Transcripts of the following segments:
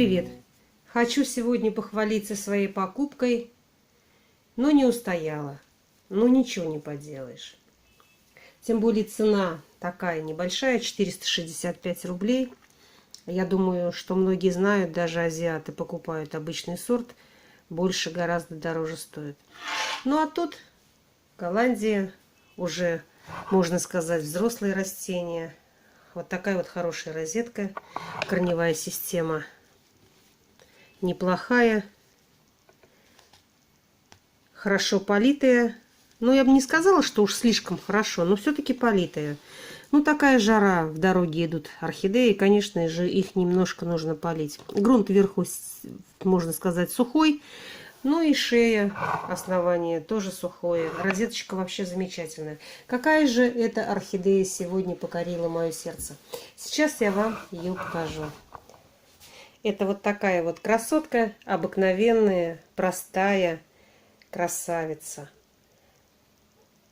привет! Хочу сегодня похвалиться своей покупкой, но не устояла. Ну ничего не поделаешь. Тем более цена такая небольшая, 465 рублей. Я думаю, что многие знают, даже азиаты покупают обычный сорт, больше гораздо дороже стоит. Ну а тут Голландия, уже, можно сказать, взрослые растения. Вот такая вот хорошая розетка, корневая система неплохая, хорошо политая. Ну, я бы не сказала, что уж слишком хорошо, но все-таки политая. Ну, такая жара, в дороге идут орхидеи, конечно же, их немножко нужно полить. Грунт вверху, можно сказать, сухой, ну и шея, основание тоже сухое. Розеточка вообще замечательная. Какая же эта орхидея сегодня покорила мое сердце? Сейчас я вам ее покажу. Это вот такая вот красотка, обыкновенная, простая красавица.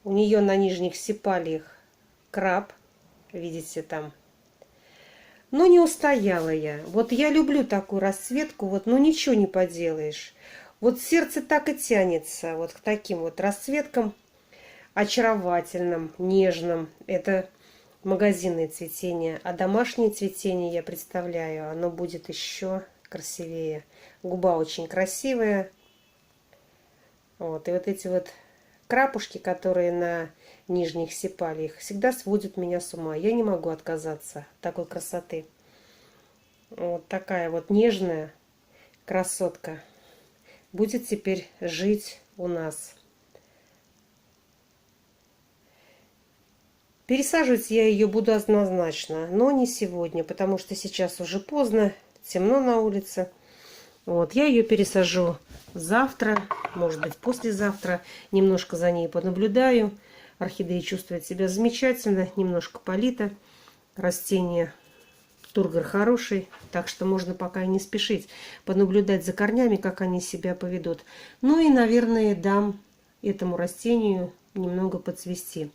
У нее на нижних сепалиях краб, видите там. Но не устояла я. Вот я люблю такую расцветку, вот, но ничего не поделаешь. Вот сердце так и тянется вот к таким вот расцветкам очаровательным, нежным. Это магазинное цветение, а домашнее цветение я представляю, оно будет еще красивее. Губа очень красивая. Вот, и вот эти вот крапушки, которые на нижних сепалиях, всегда сводят меня с ума. Я не могу отказаться от такой красоты. Вот такая вот нежная красотка будет теперь жить у нас. Пересаживать я ее буду однозначно, но не сегодня, потому что сейчас уже поздно, темно на улице. Вот, я ее пересажу завтра, может быть, послезавтра. Немножко за ней понаблюдаю. Орхидея чувствует себя замечательно, немножко полита. Растение, тургор хороший, так что можно пока и не спешить. Понаблюдать за корнями, как они себя поведут. Ну и, наверное, дам этому растению немного подцвести.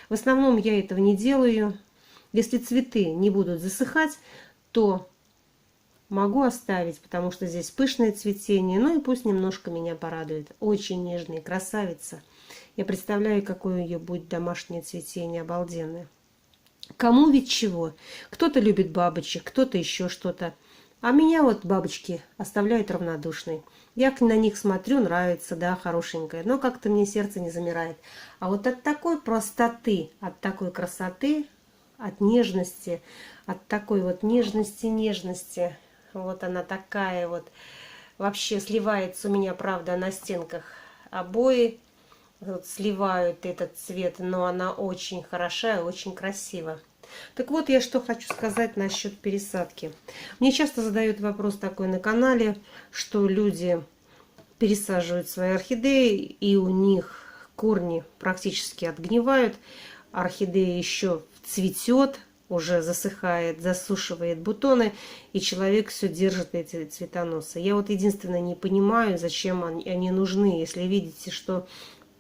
В основном я этого не делаю. Если цветы не будут засыхать, то могу оставить, потому что здесь пышное цветение. Ну и пусть немножко меня порадует. Очень нежная красавица. Я представляю, какое у нее будет домашнее цветение. Обалденное. Кому ведь чего. Кто-то любит бабочек, кто-то еще что-то. А меня вот бабочки оставляют равнодушной. Я на них смотрю, нравится, да, хорошенькая. Но как-то мне сердце не замирает. А вот от такой простоты, от такой красоты, от нежности, от такой вот нежности, вот она такая вот, вообще сливается у меня, правда, на стенках обои, вот сливают этот цвет, но она очень хороша и очень красива. Так вот, я что хочу сказать насчет пересадки. Мне часто задают вопрос такой на канале, что люди пересаживают свои орхидеи, и у них корни практически отгнивают, орхидея еще цветет, уже засыхает, засушивает бутоны, и человек все держит эти цветоносы. Я вот единственное не понимаю, зачем они нужны, если видите, что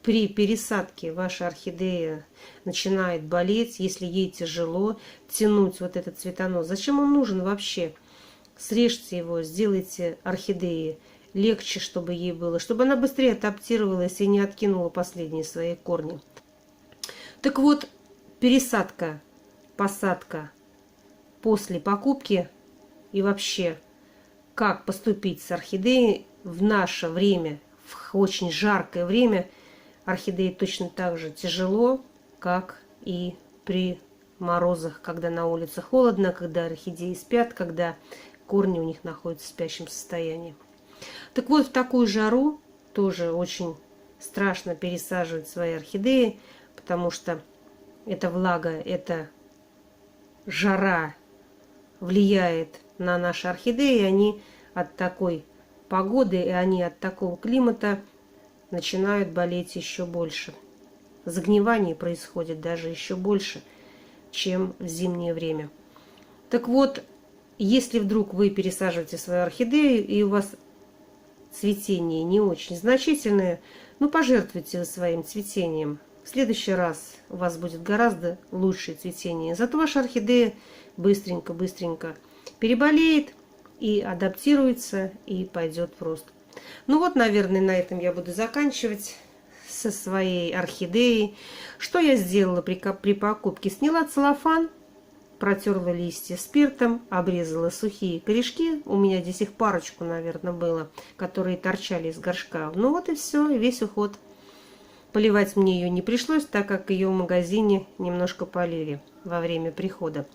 при пересадке ваша орхидея начинает болеть, если ей тяжело тянуть вот этот цветонос. Зачем он нужен вообще? Срежьте его, сделайте орхидеи легче, чтобы ей было, чтобы она быстрее адаптировалась и не откинула последние свои корни. Так вот, пересадка, посадка после покупки и вообще, как поступить с орхидеей в наше время, в очень жаркое время, орхидеи точно так же тяжело, как и при морозах, когда на улице холодно, когда орхидеи спят, когда корни у них находятся в спящем состоянии. Так вот, в такую жару тоже очень страшно пересаживать свои орхидеи, потому что эта влага, эта жара влияет на наши орхидеи, и они от такой погоды, и они от такого климата начинают болеть еще больше. Загнивание происходит даже еще больше, чем в зимнее время. Так вот, если вдруг вы пересаживаете свою орхидею, и у вас цветение не очень значительное, ну, пожертвуйте своим цветением. В следующий раз у вас будет гораздо лучшее цветение. Зато ваша орхидея быстренько переболеет, и адаптируется, и пойдет в рост. Ну вот, наверное, на этом я буду заканчивать со своей орхидеей. Что я сделала при покупке? Сняла целлофан, протерла листья спиртом, обрезала сухие корешки. У меня здесь их парочку, наверное, было, которые торчали из горшка. Ну вот и все, весь уход. Поливать мне ее не пришлось, так как ее в магазине немножко полили во время прихода.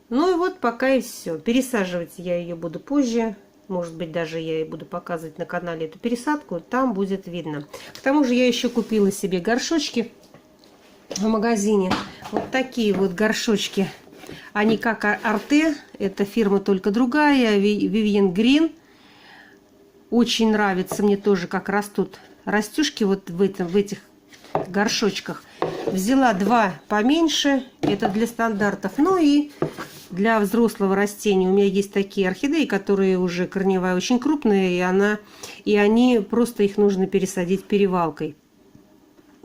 Ну и вот пока и все. Пересаживать я ее буду позже. Может быть, даже я и буду показывать на канале эту пересадку. Там будет видно. К тому же я еще купила себе горшочки в магазине. Вот такие вот горшочки. Они как Арте. Это фирма только другая. Vivian Green. Очень нравится мне тоже, как растут растюшки вот в этих горшочках. Взяла два поменьше. Это для стандартов. Ну и для взрослого растения у меня есть такие орхидеи, которые уже корневая очень крупная, и они просто их нужно пересадить перевалкой.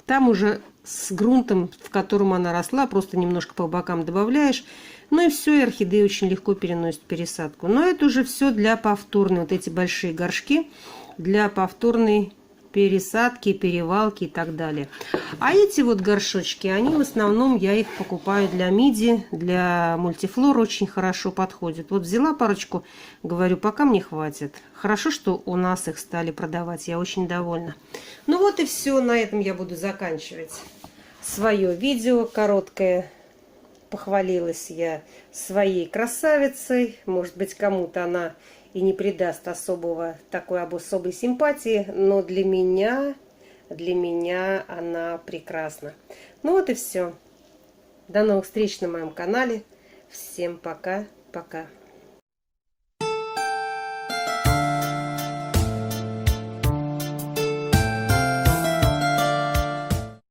Там уже с грунтом, в котором она росла, просто немножко по бокам добавляешь. Ну и все, и орхидеи очень легко переносят пересадку. Но это уже все для повторной, вот эти большие горшки для повторной пересадки, перевалки и так далее. А эти вот горшочки, они в основном, я их покупаю для миди, для мультифлор очень хорошо подходят. Вот взяла парочку, говорю, пока мне хватит. Хорошо, что у нас их стали продавать, я очень довольна. Ну вот и все, на этом я буду заканчивать свое видео короткое. Похвалилась я своей красавицей, может быть, кому-то она и не придаст такой особой симпатии, но для меня она прекрасна. Ну вот и все. До новых встреч на моем канале. Всем пока-пока.